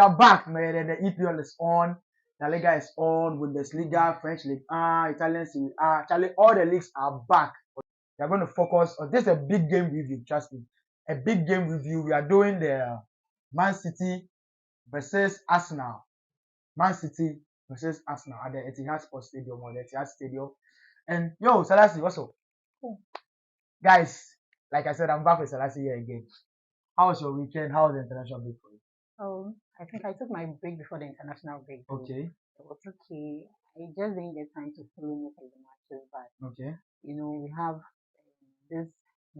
are back, man. The EPL is on. La Liga is on. Bundesliga, French League Italian Serie A. Charlie, all the leagues are back. We are going to focus on this is a big game review. Trust me, a big game review. We are doing the Man City versus Arsenal. Man City versus Arsenal at the Etihad Sports Stadium or the Etihad Stadium. And yo, Salasi, what's up? Guys, like I said, I'm back with Salasi here again. How was your weekend? How was the international break for you? Oh, I think I took my break before the international break. Okay. It was okay. I just didn't get time to follow most of the matches, but Okay. we have this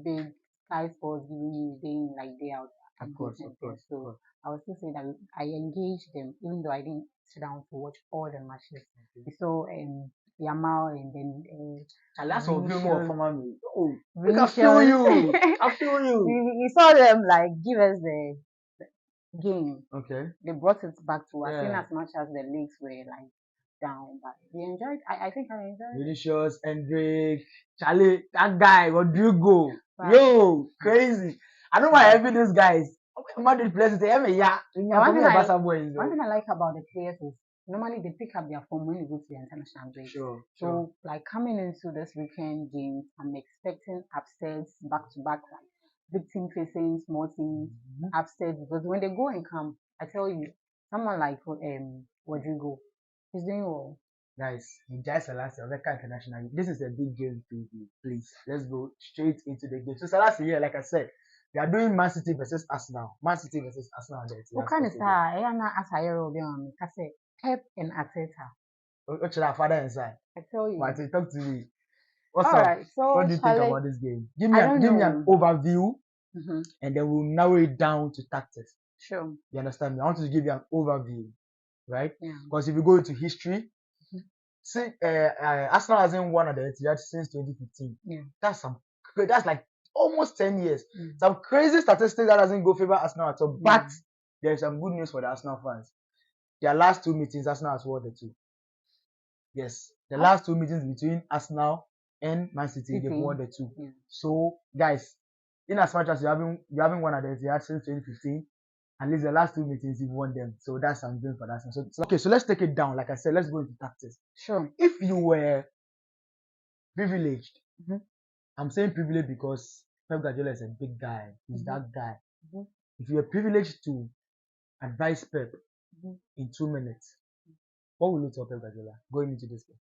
big Sky Sports giving you day in like day out Of course. So I would still say that I engaged them, even though I didn't sit down to watch all the matches. Okay. So Yamal and then That's what we know from me. Oh, we I feel you. I feel you. we saw them like give us the game. Okay. They brought it back to us, in Yeah. as much as the leagues were like down, but we enjoyed. I think I enjoyed. Vinicius, Hendrick, Charlie, that guy, Rodrigo, Wow. yo, crazy. I don't mind having these guys. Madrid players say, yeah, one thing I like about the players is normally they pick up their form when you go to the international break. Sure. So like coming into this weekend games, I'm expecting upsets back to back, like big team facing small teams, upsets, because when they go and come, I tell you, someone like Rodrigo, he's doing well. Guys, just Salasi, Oveka International. This is a big game preview. Please, let's go straight into the game. So Salasi here, like I said, we are doing Man City versus Arsenal. Man City versus Arsenal. What kind of star? I am not Asayero on Pep and Arteta. What should our father inside? I tell you. Martin, talk to me. What's All up? right, so what do you think about this game? Give me an overview, and then we'll narrow it down to tactics. Sure. You understand me? I want to give you an overview, right? Yeah. Because if you go into history, see, Arsenal hasn't won at the Etihad since 2015. Yeah. That's like almost 10 years. Some crazy statistics that doesn't go favor Arsenal at all. But there's some good news for the Arsenal fans. Their last two meetings, Arsenal has won the two. Yes, the last two meetings between Arsenal and Man City, they've won the two. Yeah. So, guys, in as much as you haven't won at the Etihad since 2015, at least the last two meetings you've won them. So that's something for that. So okay, so let's take it down. Like I said, let's go into tactics. Sure. If you were privileged, I'm saying privileged because Pep Guardiola is a big guy. He's that guy. If you were privileged to advise Pep in 2 minutes, what will you tell Pep Guardiola going into this game?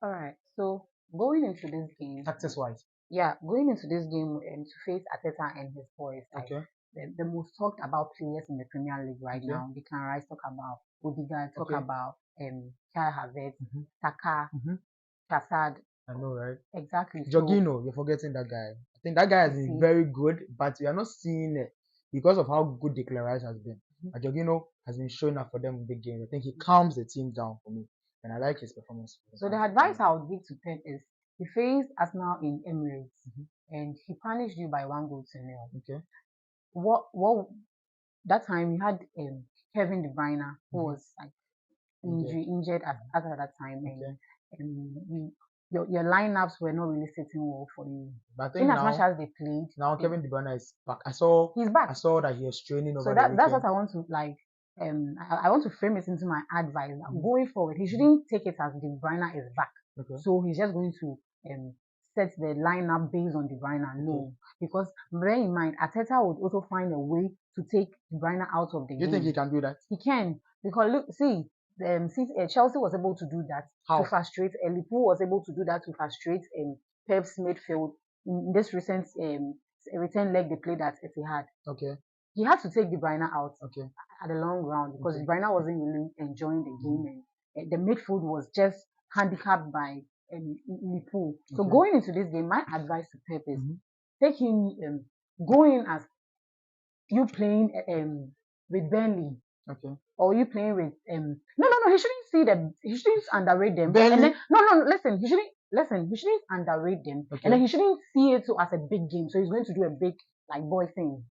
All right. So going into this game, tactics wise. Yeah, going into this game to face Arteta and his boys. Okay. The most talked about players in the Premier League right now. Declan Rice talk about Odegaard, talk about Kai Havertz, Saka, Trossard. I know, right? Exactly. Jorginho, you're forgetting that guy. I think that guy has been very good, but we are not seeing it because of how good Declan Rice has been. Jorginho has been showing up for them in big games. I think he calms the team down for me, and I like his performance. So the advice I would give to Pep is he faced Arsenal in Emirates, and he punished you by 1-0. Okay. What that time we had Kevin De Bruyne, who was like injured at that time, and your lineups were not really sitting well for you. But I think in as much as they played, now Kevin De Bruyne is back. He's back. I saw that he was training over. So that's what I want to like. I want to frame it into my advice. Going forward, he shouldn't take it as De Bruyne is back. Okay. So he's just going to set the lineup based on De Bruyne. No, because bear in mind, Arteta would also find a way to take De Bruyne out of the game. You think he can do that? He can, because look, see, Chelsea was able to do that. How? To frustrate. Liverpool was able to do that to frustrate Pep's midfield in this recent return leg they played at Etihad. Okay. He had to take De Bruyne out at the long round because De Bruyne wasn't really enjoying the game, and the midfield was just handicapped by Liverpool. So going into this game, my advice to Pep is take him, go in as you playing with Burnley. Okay. Or you playing with no, he shouldn't underrate them. Burnley? And then listen, he shouldn't underrate them. And then he shouldn't see it as a big game. So he's going to do a big like boy thing.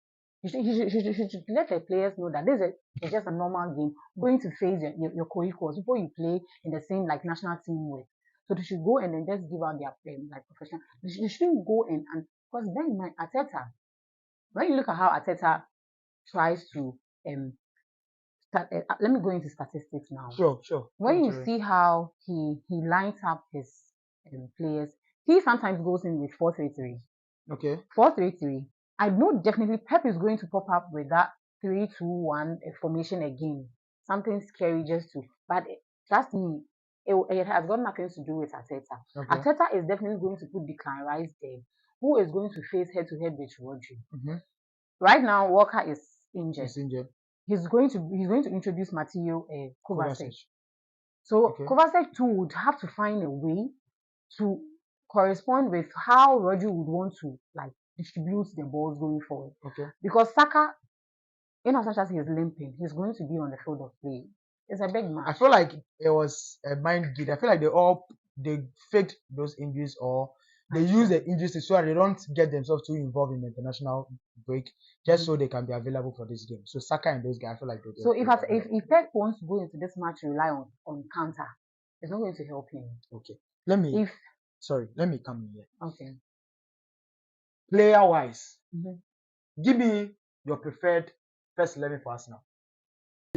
He should let the players know that this is just a normal game. Going to face your co-equals, people you play in the same like national team with. So they should go and then just give out their like professional. They shouldn't go and because then my Arteta, when you look at how Arteta tries to let me go into statistics now. Sure. When you see how he lines up his players, he sometimes goes in with 4-3-3. Okay. 4-3-3. I know definitely Pep is going to pop up with that 3-2-1 formation again. Something scary just to, but trust me, it has got nothing to do with Arteta. Okay. Arteta is definitely going to put Declan Rice there, who is going to face head to head with Rodri. Right now, Walker is injured. He's going to introduce Matteo Kovacic. So Kovacic too would have to find a way to correspond with how Rodri would want to like distribute the balls going forward. Okay. Because Saka, in as much as he's limping, he's going to be on the field of play. It's a big match. I feel like it was a mind game. I feel like they faked those injuries, or they use the injuries so that they don't get themselves too involved in the international break, just so they can be available for this game. So Saka and those guys, I feel like so if Pep wants to go into this match to rely on counter, it's not going to help him. Okay. Let me come in here. Okay. Player wise, give me your preferred first 11 for Arsenal.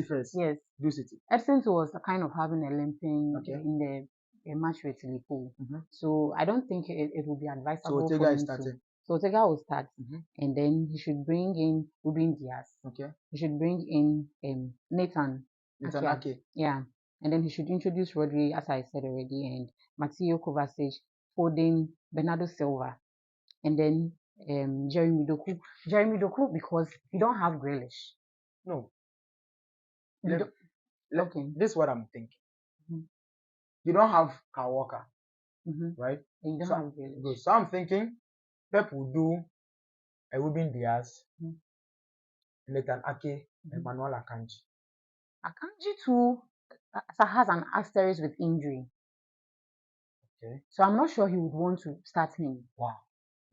First, yes. Do City. Epson was kind of having a limping in the match with Liverpool. So I don't think it will be advisable. So Ortega is starting. So Ortega will start, and then he should bring in Ruben Diaz. Okay. He should bring in Nathan Ake. Yeah, and then he should introduce Rodri, as I said already, and Matteo Kovacic, Foden, Bernardo Silva, and then Jeremy Doku. Jeremy Doku because you don't have Grealish. No. Okay. This is what I'm thinking. You don't have Kyle Walker, right? And you don't have Grealish. Good. So I'm thinking Pep will do a Ruben Diaz, Nathan Ake, and Manuel Akanji. Akanji too has an asterisk with injury. Okay. So I'm not sure he would want to start him. Wow.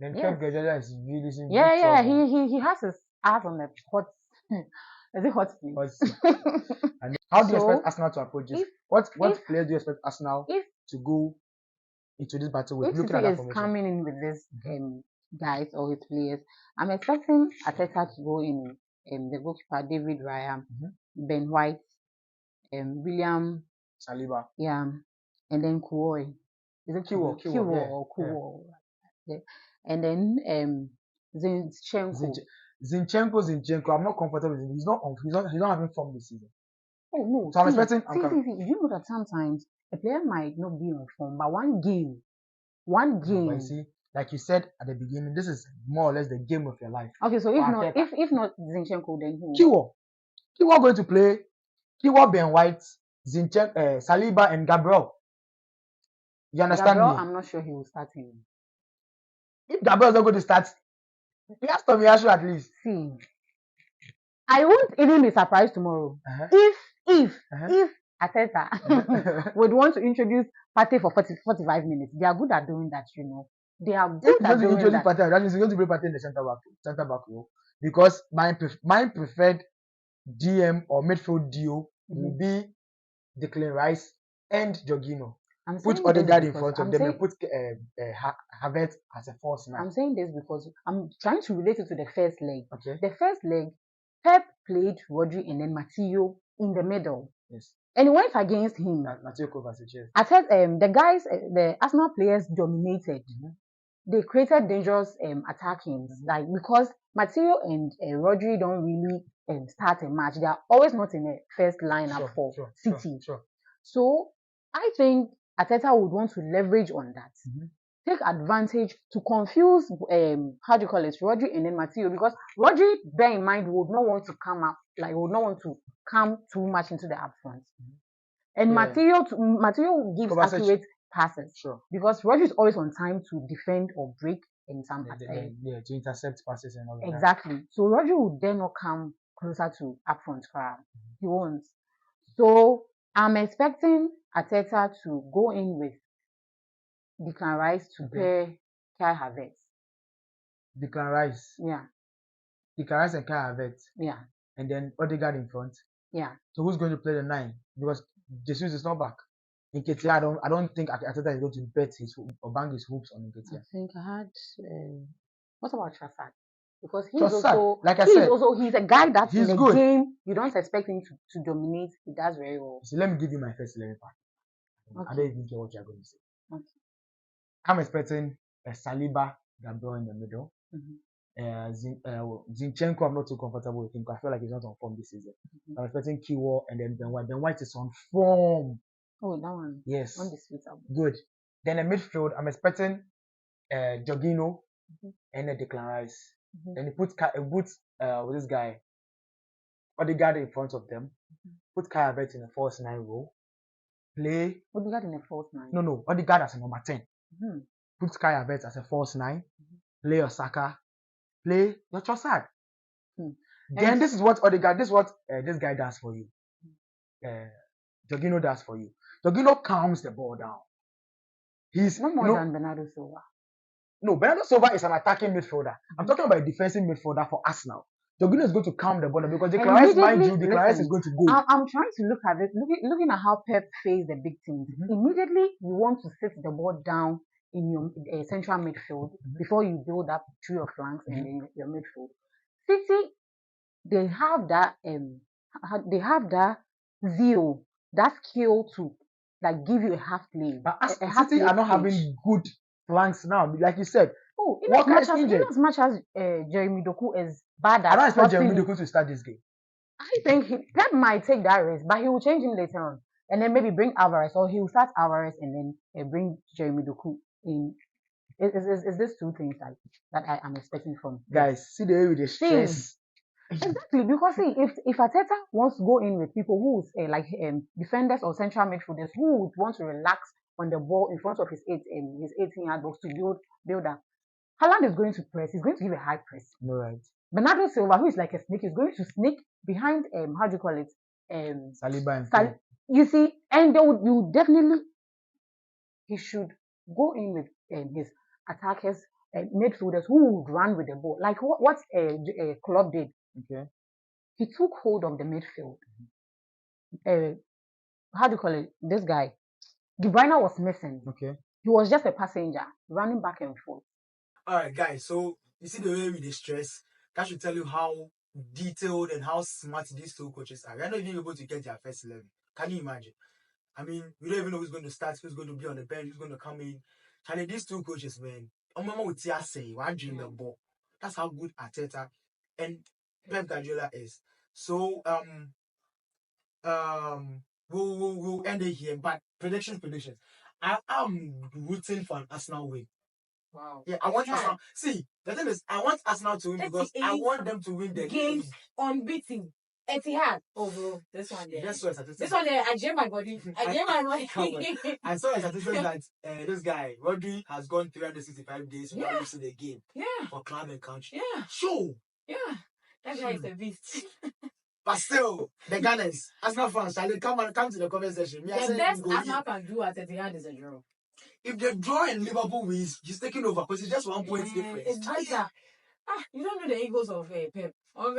Then Pep Guardiola is really he has his ass on the hot. Is it hot seat? And how do you expect Arsenal to approach this? What players do you expect Arsenal to go into this battle with? Looking at that formation, coming in with this guys or his players, I'm expecting Arteta to go in the goalkeeper David Raya, Ben White, William Saliba, and then Kuoi. Is it Kuo? Yeah. And then Zinchenko. Zinchenko. I'm not comfortable with him. He's not having form this season. Oh no! So I'm expecting. You know that sometimes a player might not be on form, but one game. But you see, like you said at the beginning, this is more or less the game of your life. Okay, so if not Zinchenko, then who? Kiwo going to play. Kiwo, Ben White, Zinchenko, Saliba, and Gabriel. You understand me? I'm not sure he will start him. If Gabriel is not going to start, he has Tomiyasu at least. See, I won't even be surprised tomorrow if Arteta would want to introduce Partey for 45 minutes. They are good at doing that, you know. They are good at doing that. That means he's going to bring Partey in the centre back role, because my preferred DM or midfield duo will be Declan Rice and Jorginho. Put Odegaard in front of them and put Havertz as a false nine. I'm saying this because I'm trying to relate it to the first leg. Okay. The first leg, Pep played Rodri and then Matteo in the middle. Yes. And it went against him. Matteo Kovacic. Yes. I said the guys, the Arsenal players dominated. They created dangerous attacking, like because Matteo and Rodri don't really start a match. They are always not in the first lineup for City. So I think Arteta would want to leverage on that. Take advantage to confuse Rodri and then Matteo, because Rodri, bear in mind, would not want to come too much into the upfront. And Matteo gives accurate passes. Because Rodri is always on time to defend or break in some to intercept passes and all that. Exactly. So Rodri would then not come closer to upfront crowd. He won't. So I'm expecting Arteta to go in with Declan Rice to pair Kai Havertz. Declan Rice? Yeah. Declan Rice and Kai Havertz? Yeah. And then Odegaard in front? Yeah. So who's going to play the 9? Because Jesus is not back. Nketiah, I don't think Arteta is going to bet his or bang his hopes on Nketiah. I think I had... what about Trafford? because he's Trossard, also like I said, he's a guy that he's in the good. game you don't expect him to dominate. He does very well. So let me give you my first 11 pack. Okay. I don't even care what you're going to say. Okay. I'm expecting a Saliba, Gabriel in the middle. Zinchenko, I'm not too comfortable with him because I feel like he's not on form this season. I'm expecting Kiwo and then Ben White. Ben White is on form. Oh, that one. Yes. Undisputable. Good. Then a midfield, I'm expecting Jorginho and a Declan Rice. Then he puts with this guy, Odegaard in front of them. Put Kai Havertz in the false 9 role. Play Odegaard in a false 9. No, Odegaard as a number 10. Put Kai Havertz as a false 9. Play your Saka. Play your Trossard. Then this is what Odegaard, this is what this guy does for you. Jorginho does for you. Jorginho calms the ball down. He's no more than Bernardo Silva. No, Bernardo Silva is an attacking midfielder. I'm talking about a defensive midfielder for Arsenal. Jorginho is going to calm the ball down because Declan Rice, mind you, Declan Rice is going to go. I'm trying to look at it, looking at how Pep faced the big teams. Immediately, you want to sit the ball down in your central midfield before you build up through your flanks and then your midfield. City, they have that zeal, that skill to like give you a half play. But City are not having good flanks now, like you said. Oh, in as much as Jeremy Doku is bad at I don't expect Jeremy Doku to start this game. I think Pep might take that risk, but he will change him later on. And then maybe bring Alvarez, or he will start Alvarez and then bring Jeremy Doku in. Is this two things that I am expecting from guys? See the way with the stress. Exactly, because see, if Arteta wants to go in with people who's defenders or central midfielders who would want to relax on the ball in front of his 18-yard box to build up, Haaland is going to press. He's going to give a high press. No, right. Bernardo Silva, who is like a snake, is going to sneak behind how do you call it? Saliba and you see, and you definitely he should go in with his attackers, midfielders who would run with the ball, like what Klopp did. Okay. He took hold of the midfield. How do you call it? This guy, De Bruyne was missing. Okay. He was just a passenger running back and forth. All right, guys. So you see the way we stress. That should tell you how detailed and how smart these two coaches are. We're not even able to get their first 11. Can you imagine? I mean, we don't even know who's going to start, who's going to be on the bench, who's going to come in. And these two coaches, man, one dream the ball. That's how good Arteta and Pep Guardiola is. So we'll end it here. But predictions. I am rooting for an Arsenal win. Wow. Yeah, I want Arsenal. See, the thing is, I want Arsenal to win because I want them to win the games unbeaten. Etihad. Oh, bro, this one there. That's what this one there, I jam my body. I saw a statistic that this guy, Rodri, has gone 365 days without missing a game. Yeah. For club and country. Yeah. Show. Yeah. That guy is a beast. But still, the Gunners, Arsenal fans, shall they come to the comment section? The best Arsenal can do at Etihad is a draw. If they draw and Liverpool wins, he's taking over because it's just 1 point difference. It's better. You don't know the Eagles of Pep. So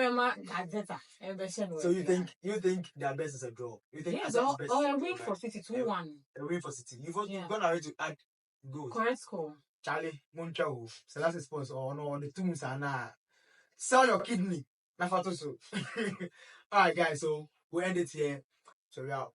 you think their best is a draw? You think yes, or a win for City 2-1. A win for City. You're gonna to add goals. Correct score. Charlie, Monchao, Selassie Sports or no the two are sell your kidney. So. Alright guys, so we'll end it here. So we out.